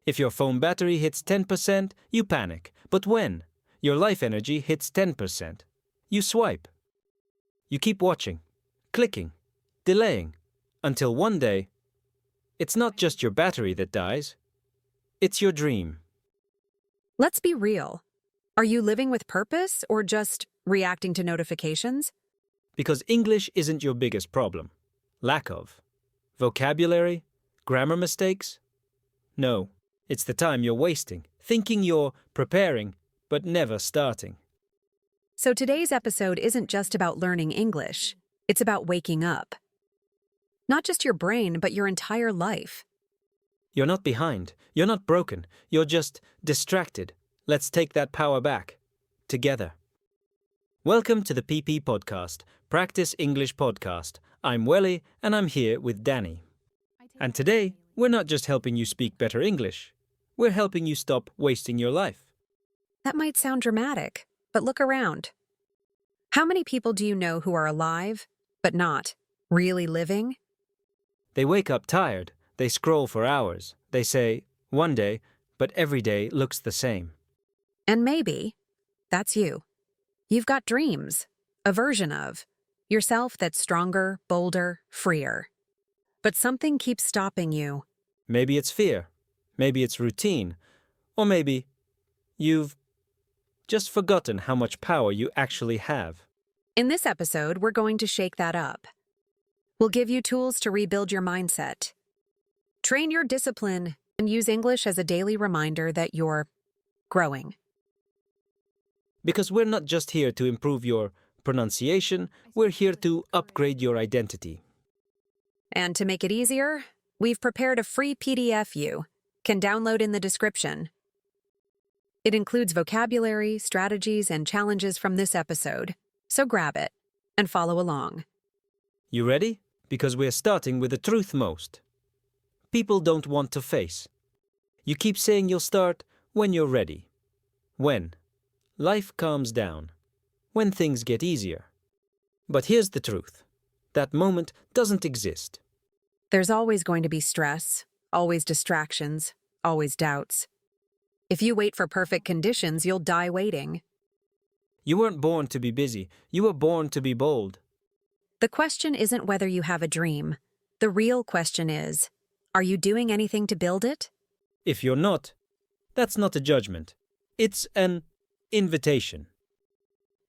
If your phone battery hits 10%, you panic. But when your life energy hits 10%, you swipe. You keep watching, clicking, delaying, until one day, it's not just your battery that dies, it's your dream. Let's be real. Are you living with purpose or just reacting to notifications? Because English isn't your biggest problem. Lack of vocabulary, grammar mistakes? No, it's the time you're wasting, thinking you're preparing, but never starting. So today's episode isn't just about learning English. It's about waking up. Not just your brain, but your entire life. You're not behind. You're not broken. You're just distracted. Let's take that power back. Together. Welcome to the PP Podcast, Practice English Podcast. I'm Welly, and I'm here with Danny. And today, we're not just helping you speak better English. We're helping you stop wasting your life. That might sound dramatic, but look around. How many people do you know who are alive, but not really living? They wake up tired. They scroll for hours. They say, one day, but every day looks the same. And maybe that's you. You've got dreams, a version of yourself that's stronger, bolder, freer. But something keeps stopping you. Maybe it's fear. Maybe it's routine. Or maybe you've just forgotten how much power you actually have. In this episode, we're going to shake that up. We'll give you tools to rebuild your mindset, train your discipline, and use English as a daily reminder that you're growing. Because we're not just here to improve your pronunciation, we're here to upgrade your identity. And to make it easier, we've prepared a free PDF you can download in the description. It includes vocabulary, strategies, and challenges from this episode, so grab it and follow along. You ready? Because we're starting with the truth most. People don't want to face. You keep saying you'll start when you're ready. When life calms down. When things get easier. But here's the truth. That moment doesn't exist. There's always going to be stress, always distractions, always doubts. If you wait for perfect conditions, you'll die waiting. You weren't born to be busy. You were born to be bold. The question isn't whether you have a dream. The real question is, are you doing anything to build it? If you're not, that's not a judgment. It's an invitation.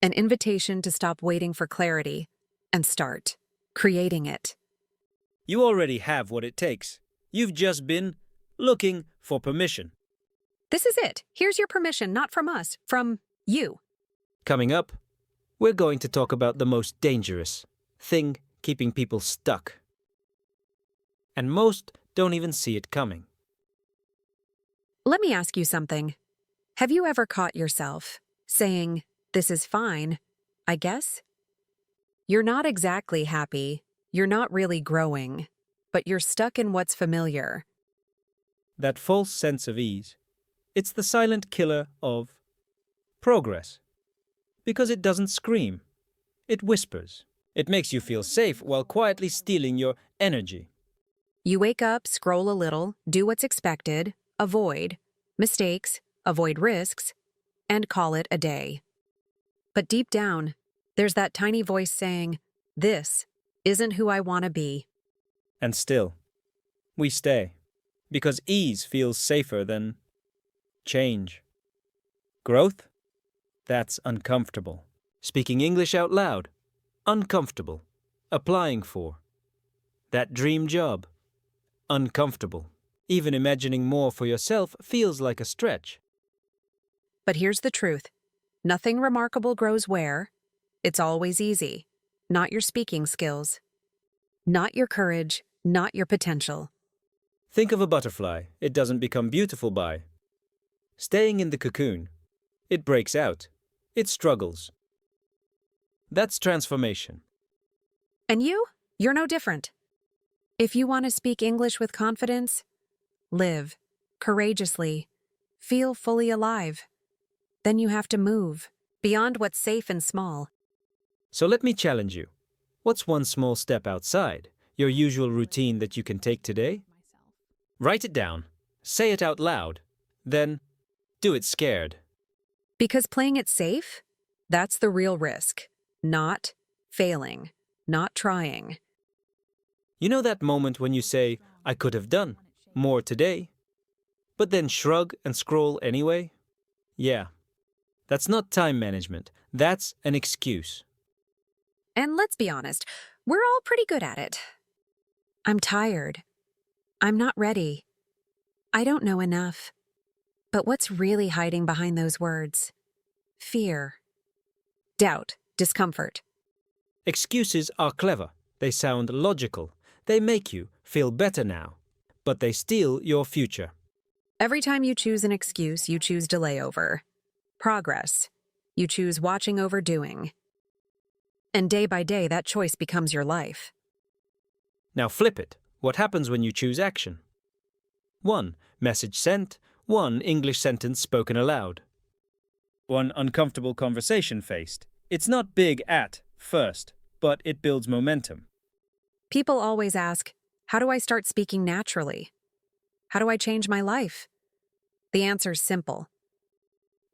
An invitation to stop waiting for clarity and start creating it. You already have what it takes. You've just been looking for permission. This is it. Here's your permission, not from us, from you. Coming up, we're going to talk about the most dangerous thing keeping people stuck. And most don't even see it coming. Let me ask you something. Have you ever caught yourself saying, "This is fine, I guess"? You're not exactly happy, you're not really growing, but you're stuck in what's familiar. That false sense of ease, it's the silent killer of progress. Because it doesn't scream, it whispers. It makes you feel safe while quietly stealing your energy. You wake up, scroll a little, do what's expected, avoid mistakes, avoid risks, and call it a day. But deep down, there's that tiny voice saying, "This isn't who I want to be." And still, we stay. Because ease feels safer than change. Growth? That's uncomfortable. Speaking English out loud? Uncomfortable. Applying for that dream job? Uncomfortable. Even imagining more for yourself feels like a stretch. But here's the truth. Nothing remarkable grows where it's always easy. Not your speaking skills. Not your courage. Not your potential. Think of a butterfly. It doesn't become beautiful by staying in the cocoon. It breaks out. It struggles. That's transformation. And you're no different. If you want to speak English with confidence, live courageously, feel fully alive, then you have to move beyond what's safe and small. So let me challenge you. What's one small step outside your usual routine that you can take today? Write it down. say it out loud, then do it scared. Because playing it safe, that's the real risk. Not failing, not trying. You know that moment when you say, I could have done more today, but then shrug and scroll anyway? Yeah, that's not time management. That's an excuse. And let's be honest, we're all pretty good at it. I'm tired. I'm not ready. I don't know enough. But what's really hiding behind those words? Fear, doubt, discomfort. Excuses are clever. They sound logical. They make you feel better now. But they steal your future. Every time you choose an excuse, you choose delay over progress. You choose watching over doing. And day by day, that choice becomes your life. Now flip it. What happens when you choose action? 1 message sent, 1 English sentence spoken aloud. 1 uncomfortable conversation faced. It's not big at first, but it builds momentum. People always ask, how do I start speaking naturally? How do I change my life? The answer's simple.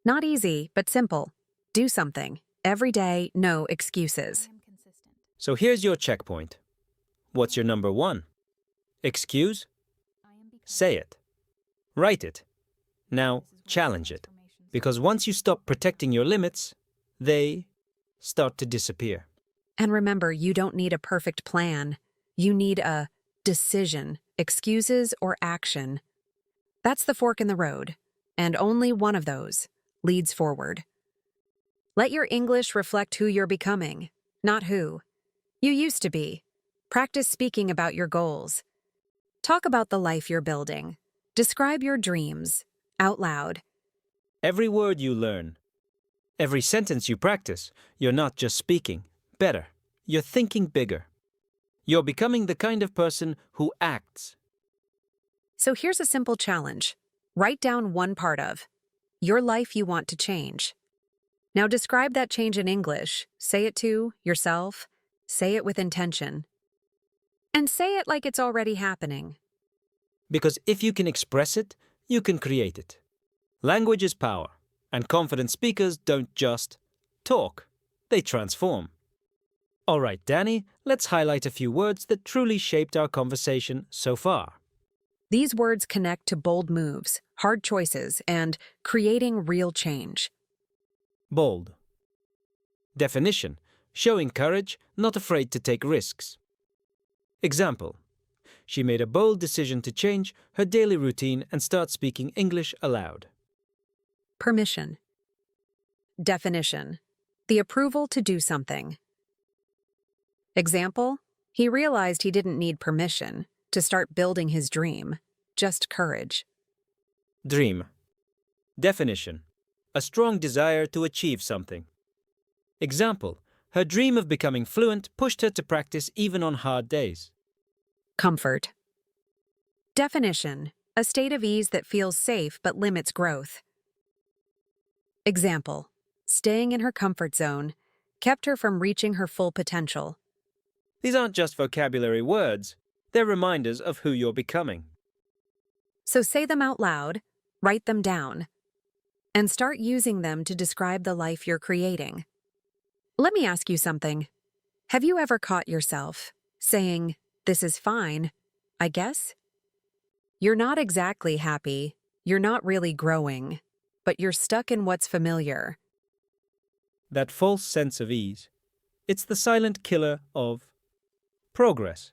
Not easy, but simple. Do something. Every day, no excuses. So here's your checkpoint. What's your number 1? Excuse? Say it. Write it. Now, challenge it. Because once you stop protecting your limits, they start to disappear. And remember, you don't need a perfect plan. You need a decision, excuses or action. That's the fork in the road, and only one of those leads forward. Let your English reflect who you're becoming, not who you used to be. Practice speaking about your goals. Talk about the life you're building. Describe your dreams out loud. Every word you learn, every sentence you practice, you're not just speaking better, you're thinking bigger. You're becoming the kind of person who acts. So here's a simple challenge. Write down one part of your life you want to change. Now describe that change in English. Say it to yourself. Say it with intention. And say it like it's already happening. Because if you can express it, you can create it. Language is power, and confident speakers don't just talk, they transform. All right, Danny, let's highlight a few words that truly shaped our conversation so far. These words connect to bold moves, hard choices, and creating real change. Bold. Definition: showing courage, not afraid to take risks. Example: she made a bold decision to change her daily routine and start speaking English aloud. Permission. Definition: the approval to do something. Example: he realized he didn't need permission to start building his dream, just courage. Dream. Definition: a strong desire to achieve something. Example: her dream of becoming fluent pushed her to practice even on hard days. Comfort. Definition: a state of ease that feels safe but limits growth. Example: staying in her comfort zone kept her from reaching her full potential. These aren't just vocabulary words, they're reminders of who you're becoming. So say them out loud, write them down, and start using them to describe the life you're creating. Let me ask you something. Have you ever caught yourself saying, "This is fine, I guess"? You're not exactly happy, you're not really growing, but you're stuck in what's familiar. That false sense of ease, it's the silent killer of progress.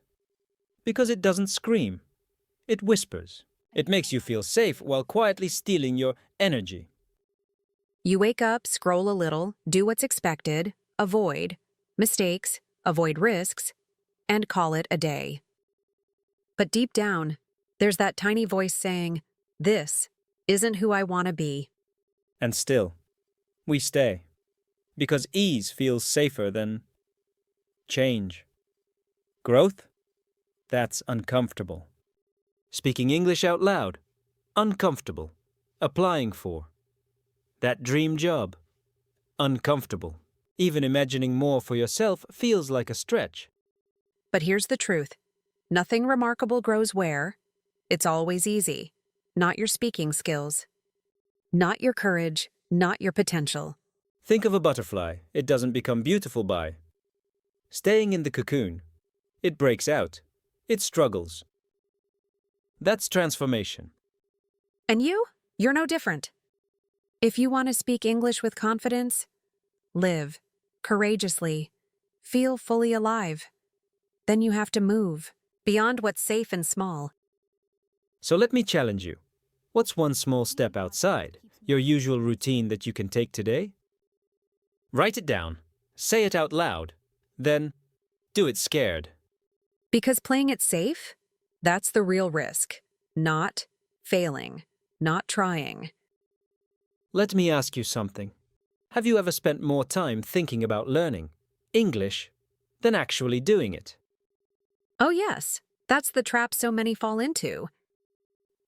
Because it doesn't scream, it whispers. It makes you feel safe while quietly stealing your energy. You wake up, scroll a little, do what's expected, avoid mistakes, avoid risks, and call it a day. But deep down, there's that tiny voice saying, "This isn't who I want to be." And still, we stay. Because ease feels safer than change. Growth? That's uncomfortable. Speaking English out loud? Uncomfortable. Applying for that dream job? Uncomfortable. Even imagining more for yourself feels like a stretch. But here's the truth. Nothing remarkable grows where? It's always easy. not your speaking skills, not your courage, not your potential. Think of a butterfly. It doesn't become beautiful by staying in the cocoon. It breaks out. It struggles. That's transformation. And you're no different. If you want to speak English with confidence, live courageously, feel fully alive, then you have to move beyond what's safe and small. So let me challenge you. What's one small step outside your usual routine that you can take today? Write it down. Say it out loud. Then do it scared. Because playing it safe, that's the real risk. Not failing, not trying. Let me ask you something. Have you ever spent more time thinking about learning English than actually doing it? Oh yes, that's the trap so many fall into.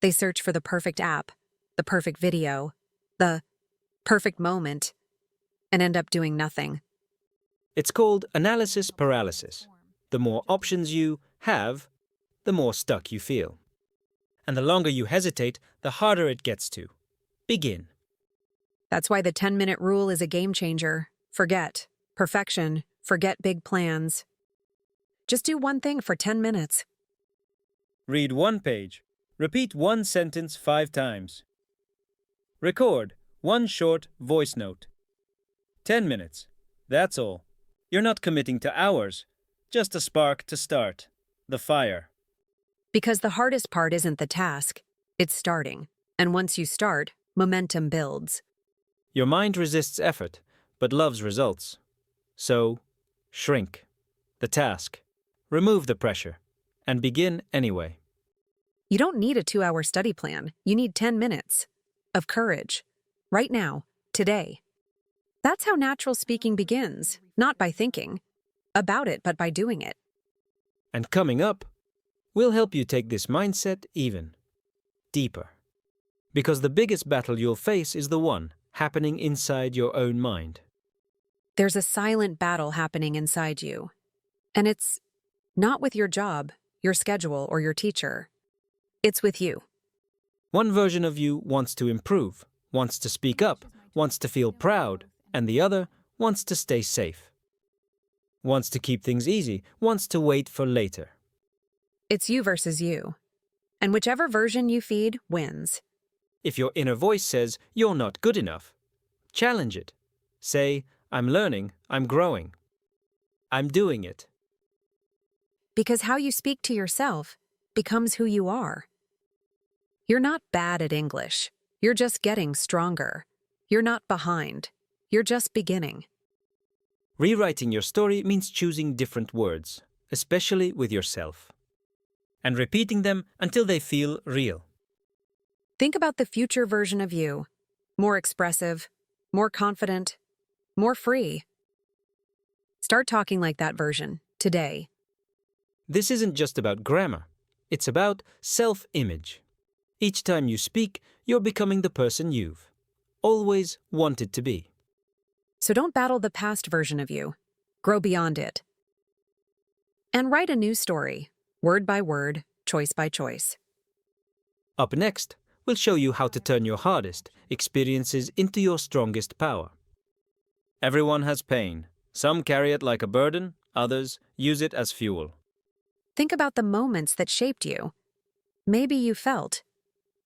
They search for the perfect app, the perfect video, the perfect moment, and end up doing nothing. It's called analysis paralysis. The more options you have, the more stuck you feel. And the longer you hesitate, the harder it gets to begin. That's why the 10-minute rule is a game changer. Forget perfection, forget big plans. Just do one thing for 10 minutes. Read one page. Repeat one sentence 5 times. Record one short voice note. 10 minutes. That's all. You're not committing to hours. Just a spark to start the fire. Because the hardest part isn't the task, it's starting. And once you start, momentum builds. Your mind resists effort, but loves results. So, shrink the task, remove the pressure, and begin anyway. You don't need a 2-hour study plan. You need 10 minutes of courage. Right now, today. That's how natural speaking begins, not by thinking about it, but by doing it. And coming up, we'll help you take this mindset even deeper. Because the biggest battle you'll face is the one happening inside your own mind. There's a silent battle happening inside you. And it's not with your job, your schedule, or your teacher. It's with you. One version of you wants to improve, wants to speak up, wants to feel proud, and the other wants to stay safe. Wants to keep things easy, wants to wait for later. It's you versus you. And whichever version you feed wins. If your inner voice says you're not good enough, challenge it. Say, I'm learning, I'm growing. I'm doing it. Because how you speak to yourself becomes who you are. You're not bad at English. You're just getting stronger. You're not behind. You're just beginning. Rewriting your story means choosing different words, especially with yourself, and repeating them until they feel real. Think about the future version of you. More expressive, more confident, more free. Start talking like that version today. This isn't just about grammar. It's about self-image. Each time you speak, you're becoming the person you've always wanted to be. So don't battle the past version of you. Grow beyond it. And write a new story, word by word, choice by choice. Up next, we'll show you how to turn your hardest experiences into your strongest power. Everyone has pain. Some carry it like a burden, others use it as fuel. Think about the moments that shaped you. Maybe you felt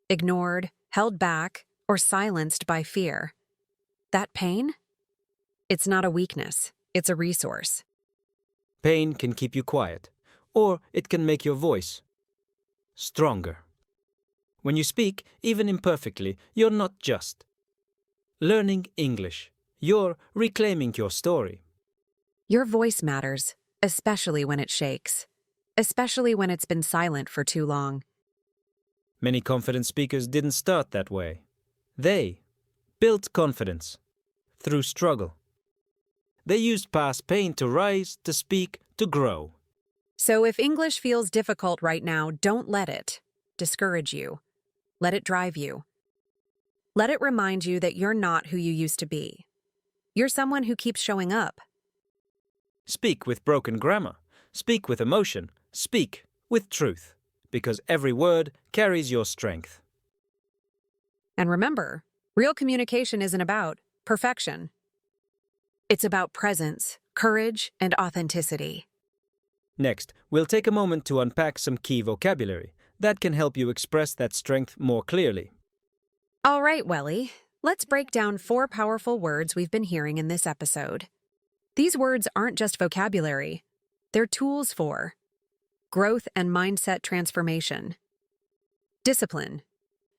ignored, held back, or silenced by fear. That pain? It's not a weakness, it's a resource. Pain can keep you quiet, or it can make your voice stronger. When you speak, even imperfectly, you're not just learning English. You're reclaiming your story. Your voice matters, especially when it shakes, especially when it's been silent for too long. Many confident speakers didn't start that way. They built confidence through struggle. They used past pain to rise, to speak, to grow. So if English feels difficult right now, don't let it discourage you. Let it drive you. Let it remind you that you're not who you used to be. You're someone who keeps showing up. Speak with broken grammar. Speak with emotion. Speak with truth. Because every word carries your strength. And remember, real communication isn't about perfection. It's about presence, courage, and authenticity. Next, we'll take a moment to unpack some key vocabulary that can help you express that strength more clearly. All right, Welly, let's break down 4 powerful words we've been hearing in this episode. These words aren't just vocabulary, they're tools for growth and mindset transformation, discipline,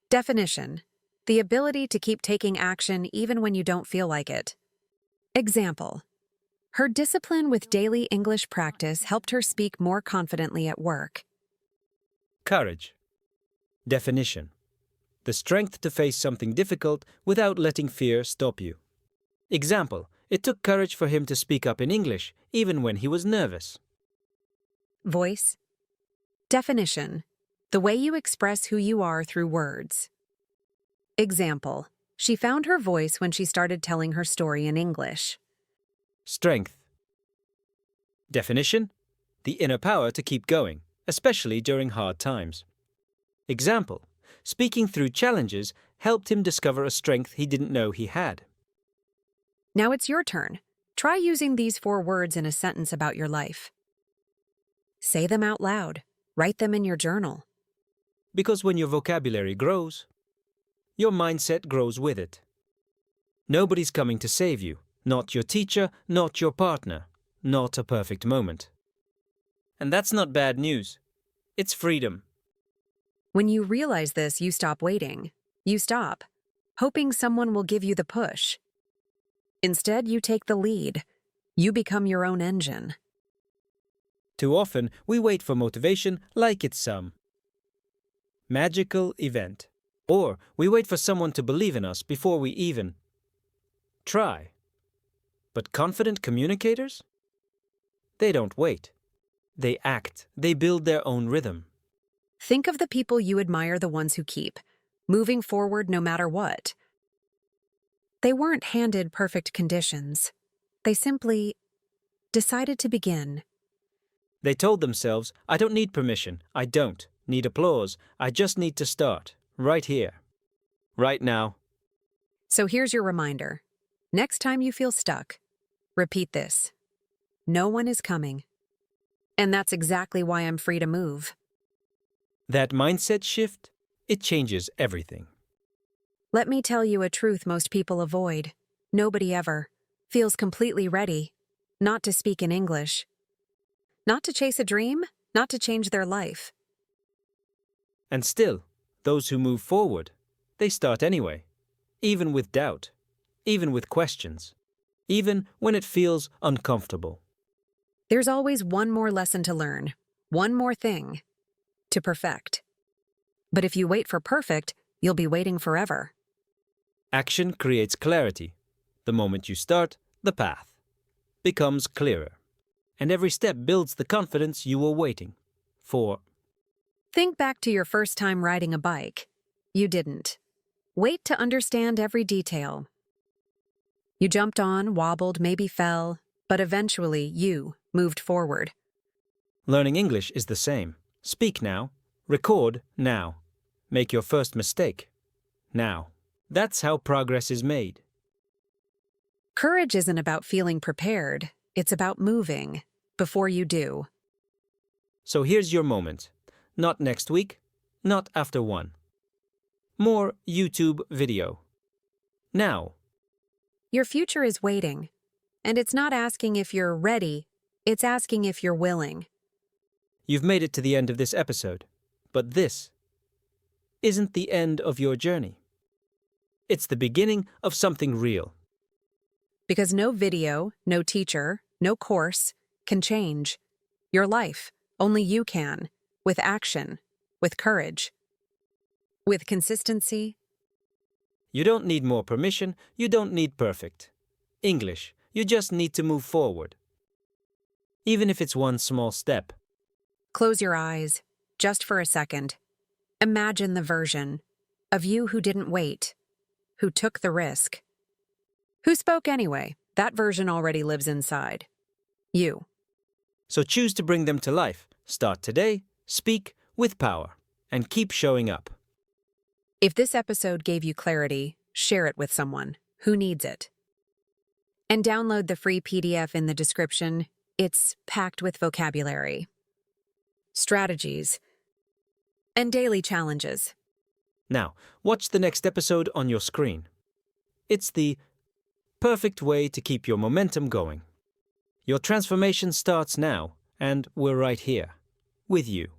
definition, the ability to keep taking action even when you don't feel like it. Example: her discipline with daily English practice helped her speak more confidently at work. Courage. Definition: the strength to face something difficult without letting fear stop you. Example: it took courage for him to speak up in English, even when he was nervous. Voice. Definition: the way you express who you are through words. Example: she found her voice when she started telling her story in English. Strength. Definition: the inner power to keep going, especially during hard times. Example: speaking through challenges helped him discover a strength he didn't know he had. Now it's your turn. Try using these 4 words in a sentence about your life. Say them out loud. Write them in your journal. Because when your vocabulary grows, your mindset grows with it. Nobody's coming to save you. Not your teacher, not your partner, not a perfect moment. And that's not bad news. It's freedom. When you realize this, you stop waiting. You stop, hoping someone will give you the push. Instead, you take the lead. You become your own engine. Too often, we wait for motivation like it's some magical event. Or we wait for someone to believe in us before we even try. But confident communicators? They don't wait. They act. They build their own rhythm. Think of the people you admire, the ones who keep moving forward no matter what. They weren't handed perfect conditions. They simply decided to begin. They told themselves, I don't need permission. I don't need applause. I just need to start. Right here. Right now. So here's your reminder. Next time you feel stuck, repeat this. No one is coming. And that's exactly why I'm free to move. That mindset shift, it changes everything. Let me tell you a truth most people avoid. Nobody ever feels completely ready, not to speak in English, not to chase a dream, not to change their life. And still, those who move forward, they start anyway, even with doubt, even with questions, even when it feels uncomfortable. There's always one more lesson to learn, one more thing to perfect. But if you wait for perfect, you'll be waiting forever. Action creates clarity. The moment you start, the path becomes clearer. And every step builds the confidence you were waiting for. Think back to your first time riding a bike. You didn't wait to understand every detail. You jumped on, wobbled, maybe fell, but eventually you moved forward. Learning English is the same. Speak now. Record now. Make your first mistake now. That's how progress is made. Courage isn't about feeling prepared. It's about moving before you do. So here's your moment. Not next week, not after one. More YouTube video. Now. Your future is waiting, and it's not asking if you're ready, it's asking if you're willing. You've made it to the end of this episode, but this isn't the end of your journey. It's the beginning of something real. Because no video, no teacher, no course can change your life. Only you can, with action, with courage, with consistency. You don't need more permission, you don't need perfect English, you just need to move forward. Even if it's one small step. Close your eyes, just for a second. Imagine the version of you who didn't wait, who took the risk, who spoke anyway. That version already lives inside you. So choose to bring them to life. Start today, speak with power, and keep showing up. If this episode gave you clarity, share it with someone who needs it. And download the free PDF in the description. It's packed with vocabulary, strategies, and daily challenges. Now, watch the next episode on your screen. It's the perfect way to keep your momentum going. Your transformation starts now, and we're right here, with you.